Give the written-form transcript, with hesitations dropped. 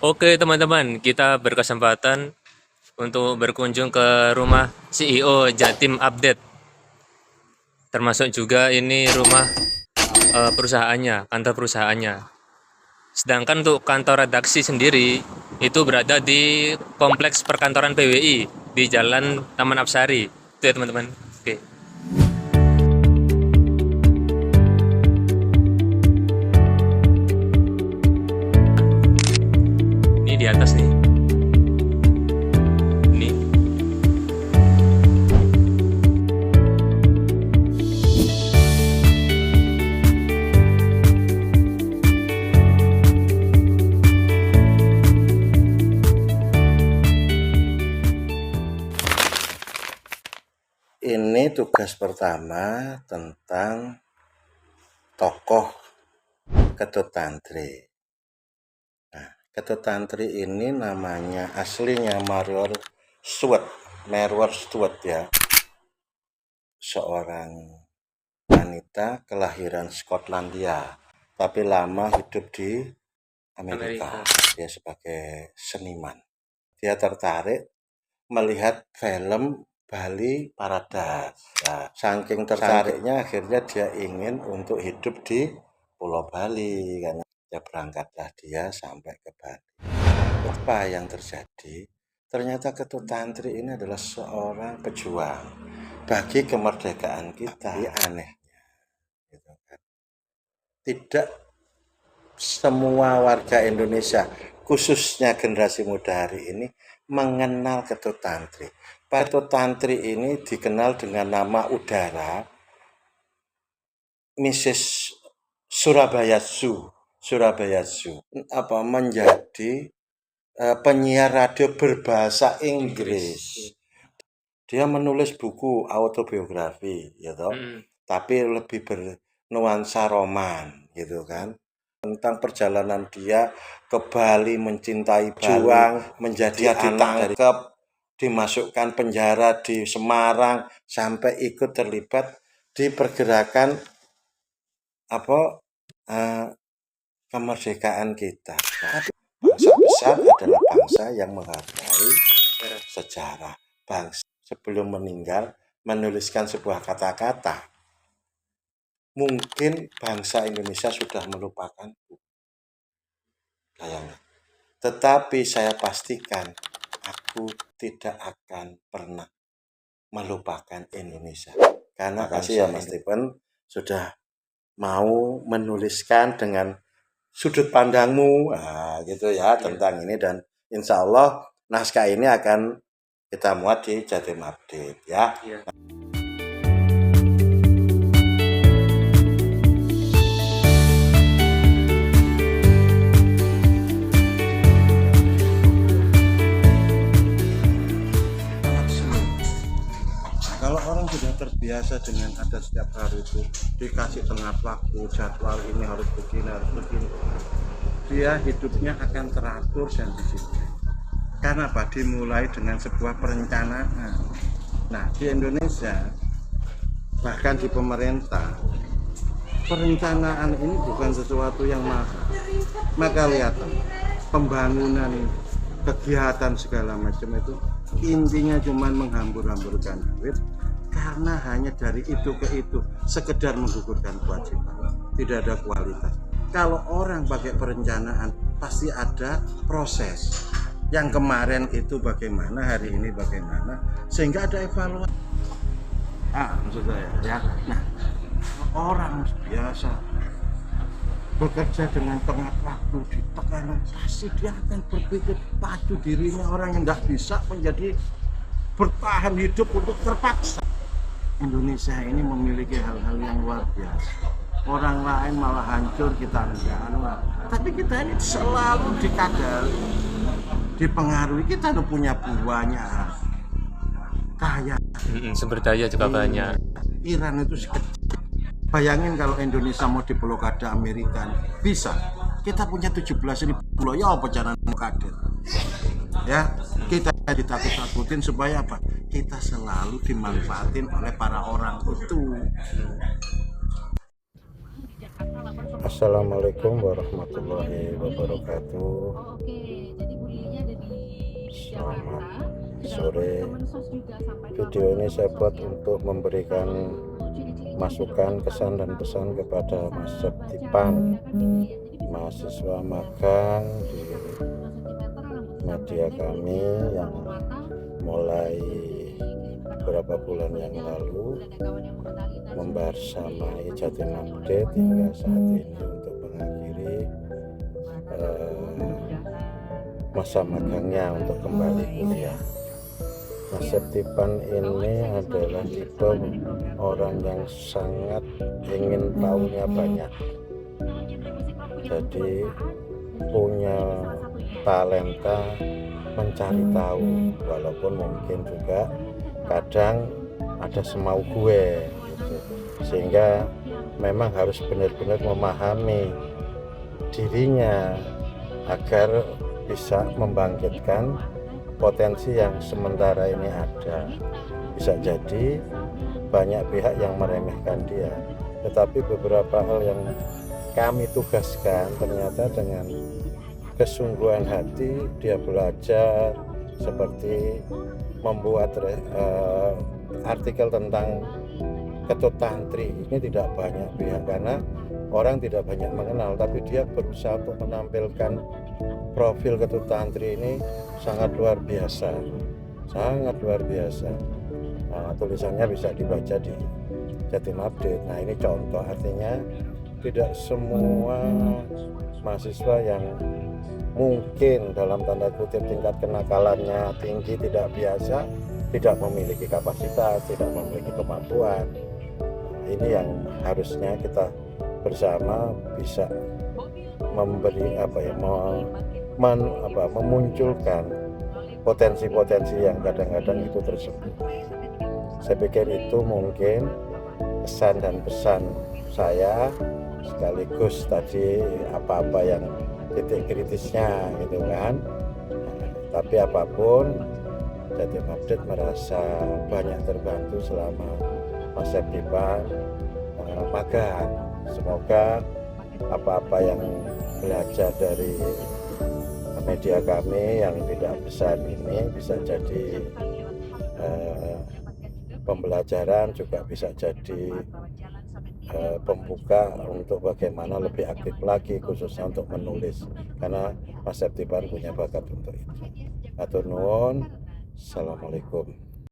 Oke teman-teman, kita berkesempatan untuk berkunjung ke rumah CEO Jatim Update. Termasuk juga ini rumah perusahaannya, kantor perusahaannya. Sedangkan untuk kantor redaksi sendiri itu berada di kompleks perkantoran PWI di Jalan Taman Apsari. Itu ya teman-teman. Oke, ini di atas nih. Ini Ini tugas pertama tentang tokoh Ketut Tantri. Nah, Ketut Tantri ini namanya aslinya Merwer Stuart ya. Seorang wanita kelahiran Skotlandia, tapi lama hidup di Amerika. Dia sebagai seniman. Dia tertarik melihat film Bali Paradise. Nah, saking tertariknya akhirnya dia ingin untuk hidup di Pulau Bali karena ya berangkatlah dia sampai ke Bali. Apa yang terjadi? Ternyata Ketut Tantri ini adalah seorang pejuang bagi kemerdekaan kita. Tapi anehnya, gitu kan. Tidak semua warga Indonesia, khususnya generasi muda hari ini, mengenal Ketut Tantri. Ketut Tantri ini dikenal dengan nama udara Mrs. Surabaya Zoo. Menjadi penyiar radio berbahasa Inggris. Dia menulis buku autobiografi, gitu. Tapi lebih bernuansa roman, gitu kan. Tentang perjalanan dia ke Bali, mencintai Bali, menjadi ditangkap, dimasukkan penjara di Semarang, sampai ikut terlibat di pergerakan kemerdekaan kita. Tapi bangsa besar adalah bangsa yang menghargai sejarah. Bangsa sebelum meninggal menuliskan sebuah kata-kata. Mungkin bangsa Indonesia sudah melupakan bayangkan. Tetapi saya pastikan aku tidak akan pernah melupakan Indonesia. Karena kasih ya Mas Stephen sudah mau menuliskan dengan sudut pandangmu gitu ya tentang ini, dan insya Allah naskah ini akan kita muat di Jatim Update ya. Kalau orang sudah terbiasa dengan ada setiap hari itu dikasih tengah waktu, jadwal ini harus begini, dia hidupnya akan teratur dan disiplin. Karena apa? Dimulai dengan sebuah perencanaan. Nah, di Indonesia, bahkan di pemerintah, perencanaan ini bukan sesuatu yang mahal. Maka lihat, pembangunan, kegiatan segala macam itu intinya cuma menghambur-hamburkan duit, karena hanya dari itu ke itu, sekedar menggugurkan kewajiban, tidak ada kualitas. Kalau orang pakai perencanaan, pasti ada proses. Yang kemarin itu bagaimana, hari ini bagaimana, sehingga ada evaluasi. Maksud saya ya. Nah, orang biasa bekerja dengan tengah waktu di tekanan, pasti dia akan berpikir pacu dirinya. Orang yang nggak bisa menjadi bertahan hidup untuk terpaksa. Indonesia ini memiliki hal-hal yang luar biasa. Orang lain malah hancur, kita enggak. Tapi kita ini selalu dikadali, dipengaruhi. Kita udah punya buahnya, kaya. sumber daya juga banyak. Iran itu sekecil. Bayangin kalau Indonesia mau diblokade Amerika, bisa. Kita punya 17.000 pulau, ya apa cara blokade? Ya, kita ditakut-takutin supaya apa? Kita selalu dimanfaatin oleh para orang itu. Assalamualaikum warahmatullahi wabarakatuh. Selamat sore. Video ini saya buat untuk memberikan masukan, kesan dan pesan kepada Mas Septipan, mahasiswa magang di media kami yang mulai beberapa bulan yang lalu membersamai Jatim Update hingga saat ini untuk mengakhiri masa magangnya untuk kembali kuliah. Mas Septipan ini adalah tipe orang yang sangat ingin tahunya banyak, jadi punya talenta mencari tahu, walaupun mungkin juga kadang ada semau gue gitu. Sehingga memang harus benar-benar memahami dirinya agar bisa membangkitkan potensi yang sementara ini ada. Bisa jadi banyak pihak yang meremehkan dia, tetapi beberapa hal yang kami tugaskan ternyata dengan kesungguhan hati dia belajar, seperti membuat artikel tentang Ketut Tantri. Ini tidak banyak pihak karena orang tidak banyak mengenal, tapi dia berusaha untuk menampilkan profil Ketut Tantri ini sangat luar biasa, sangat luar biasa. Tulisannya bisa dibaca di Jatim Update. Nah, ini contoh, artinya tidak semua mahasiswa yang mungkin dalam tanda kutip tingkat kenakalannya tinggi, tidak biasa, tidak memiliki kapasitas, tidak memiliki kemampuan. Ini yang harusnya kita bersama bisa memberi memunculkan potensi-potensi yang kadang-kadang itu tersebut. Saya pikir itu mungkin kesan dan pesan saya, sekaligus tadi apa-apa yang titik kritisnya gitu kan. Tapi apapun, Jatim Update merasa banyak terbantu selama Mas Septipan magang. Semoga apa-apa yang belajar dari media kami yang tidak besar ini bisa jadi pembelajaran, juga bisa jadi pembuka untuk bagaimana lebih aktif lagi, khususnya untuk menulis, karena Mas Septipan punya bakat untuk itu. Atur nuwun. Assalamualaikum.